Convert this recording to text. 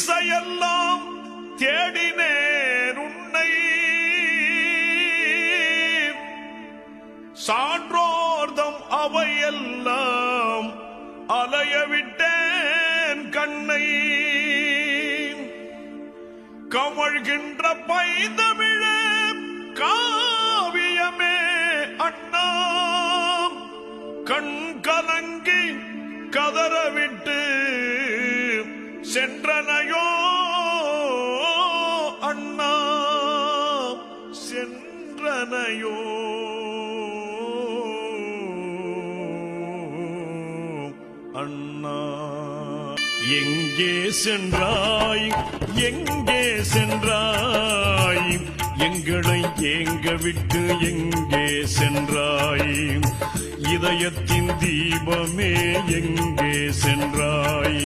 திசையெல்லாம் தேடினேன் உன்னை, சான்றோர்தம் அவையெல்லாம் அலையவிட்டேன் கண்ணை. கமழ்கின்ற பைந்தமிழே காவியமே அண்ணா, கண் கலங்கி கதறவிட்டு சென்றனையோ அண்ணா, சென்றனையோ அண்ணா. எங்கே சென்றாய், எங்கே சென்றாய், எங்களை ஏங்க விட்டு எங்கே சென்றாய், இதயத்தின் தீபமே எங்கே சென்றாய்.